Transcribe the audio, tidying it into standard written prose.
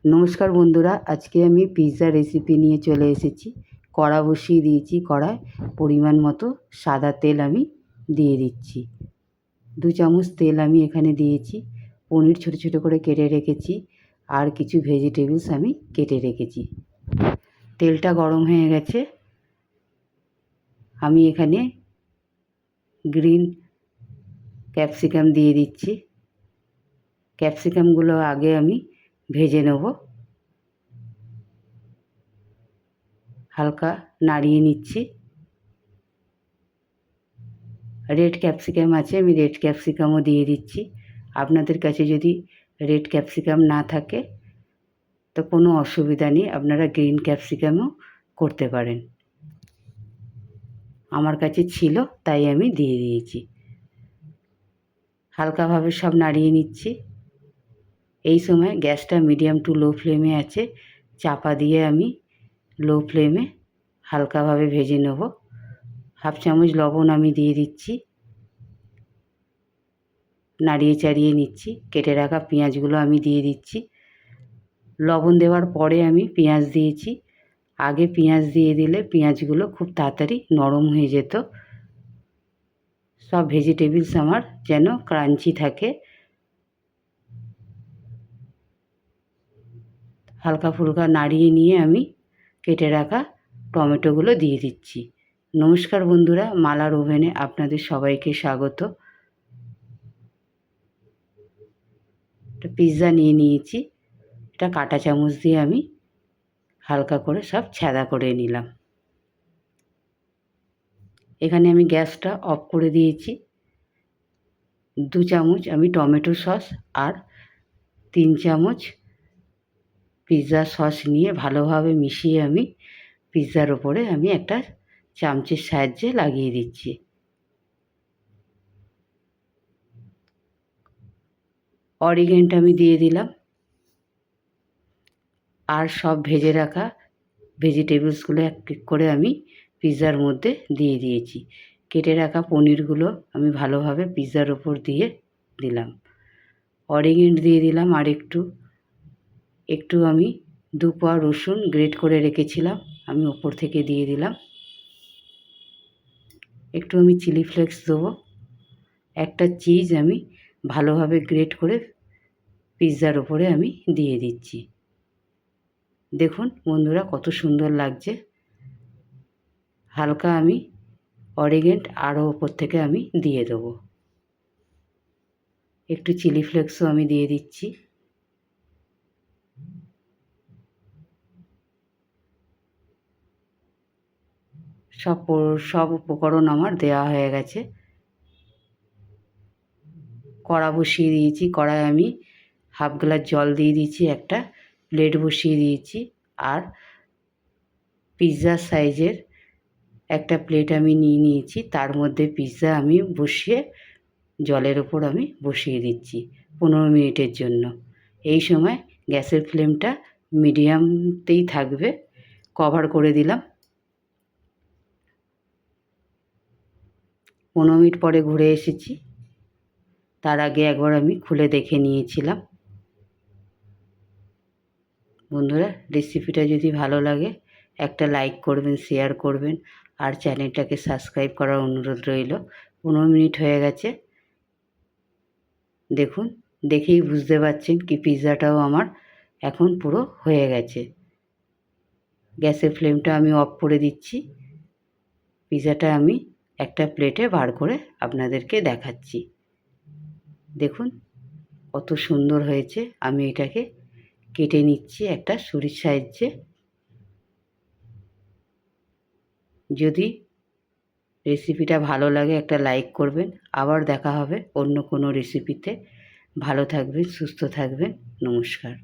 নমস্কার বন্ধুরা, আজকে আমি পিৎজা রেসিপি নিয়ে চলে এসেছি। কড়া বসিয়ে দিয়েছি, কড়ায় পরিমাণ মতো সাদা তেল আমি দিয়ে দিচ্ছি। 2 চামচ তেল আমি এখানে দিয়েছি। পনির ছোটো ছোটো করে কেটে রেখেছি, আর কিছু ভেজিটেবলস আমি কেটে রেখেছি। তেলটা গরম হয়ে গেছে, আমি এখানে গ্রিন ক্যাপসিকাম দিয়ে দিচ্ছি। ক্যাপসিকামগুলো আগে আমি ভেজে নেব। হালকা নাড়িয়ে নিচ্ছি। রেড ক্যাপসিকাম আছে, আমি রেড ক্যাপসিকামও দিয়ে দিচ্ছি। আপনাদের কাছে যদি রেড ক্যাপসিকাম না থাকে তো কোনো অসুবিধা নেই, আপনারা গ্রিন ক্যাপসিকামও করতে পারেন। আমার কাছে ছিল তাই আমি দিয়ে দিয়েছি। হালকাভাবে সব নাড়িয়ে নিচ্ছি। এই সময় গ্যাসটা মিডিয়াম টু লো ফ্লেমে আছে, চাপা দিয়ে আমি লো ফ্লেমে হালকাভাবে ভেজে নেব। 1/2 চামচ লবণ আমি দিয়ে দিচ্ছি। নাড়িয়ে চাড়িয়ে নিচ্ছি। কেটে রাখা পেঁয়াজগুলো আমি দিয়ে দিচ্ছি। লবণ দেওয়ার পরে আমি পেঁয়াজ দিয়েছি। আগে পেঁয়াজ দিয়ে দিলে পেঁয়াজগুলো খুব তাড়াতাড়ি নরম হয়ে যেত। সব ভেজিটেবলস আমার যেন ক্রাঞ্চি থাকে। হালকা ফুলকা নাড়িয়ে নিয়ে আমি কেটে রাখা টমেটোগুলো দিয়ে দিচ্ছি। নমস্কার বন্ধুরা, মালার ওভেনে আপনাদের সবাইকে স্বাগত। একটা পিৎজা নিয়ে নিয়েছি, এটা কাঁটা চামচ দিয়ে আমি হালকা করে সব ছ্যাদা করে নিলাম। এখানে আমি গ্যাসটা অফ করে দিয়েছি। 2 চামচ আমি টমেটো সস আর 3 চামচ পিৎজা সস নিয়ে ভালোভাবে মিশিয়ে আমি পিৎজার ওপরে আমি একটা চামচের সাহায্যে লাগিয়ে দিচ্ছি। অরিগ্যানোটা আমি দিয়ে দিলাম, আর সব ভেজে রাখা ভেজিটেবলসগুলো এক এক করে আমি পিৎজার মধ্যে দিয়ে দিয়েছি। কেটে রাখা পনিরগুলো আমি ভালোভাবে পিৎজার ওপর দিয়ে দিলাম। অরিগ্যানো দিয়ে দিলাম, আর একটু আমি 2 কোয়া রসুন গ্রেট করে রেখেছিলাম, আমি ওপর থেকে দিয়ে দিলাম। একটু আমি চিলি ফ্লেক্স দেবো। একটা চিজ আমি ভালোভাবে গ্রেট করে পিৎজার ওপরে আমি দিয়ে দিচ্ছি। দেখুন বন্ধুরা কত সুন্দর লাগছে। হালকা আমি অরিগ্যানো আরও ওপর থেকে আমি দিয়ে দেবো। একটু চিলি ফ্লেক্সও আমি দিয়ে দিচ্ছি। সব উপকরণ আমার দেওয়া হয়ে গেছে। কড়া বসিয়ে দিয়েছি, কড়ায় আমি 1/2 গ্লাস জল দিয়ে দিয়েছি। একটা প্লেট বসিয়ে দিয়েছি, আর পিৎজা সাইজের একটা প্লেট আমি নিয়ে নিয়েছি। তার মধ্যে পিৎজা আমি বসিয়ে জলের ওপর আমি বসিয়ে দিচ্ছি 15 মিনিটের জন্য। এই সময় গ্যাসের ফ্লেমটা মিডিয়ামতেই থাকবে। কভার করে দিলাম। 15 মিনিট পরে ঘুরে এসেছি। তার আগে একবার আমি খুলে দেখে নিয়েছিলাম। বন্ধুরা, রেসিপিটা যদি ভালো লাগে একটা লাইক করবেন, শেয়ার করবেন, আর চ্যানেলটাকে সাবস্ক্রাইব করার অনুরোধ রইল। 15 মিনিট হয়ে গেছে। দেখুন, দেখেই বুঝতে পারছেন কি পিৎজাটাও আমার এখন পুরো হয়ে গেছে। গ্যাসের ফ্লেমটা আমি অফ করে দিচ্ছি। পিৎজাটা আমি একটা প্লেটে বার করে আপনাদেরকে দেখাচ্ছি। দেখুন কত সুন্দর হয়েছে। আমি এটাকে কেটে নিচ্ছি একটা ছুরির সাহায্যে। যদি রেসিপিটা ভালো লাগে একটা লাইক করবেন। আবার দেখা হবে অন্য কোনো রেসিপিতে। ভালো থাকবেন, সুস্থ থাকবেন। নমস্কার।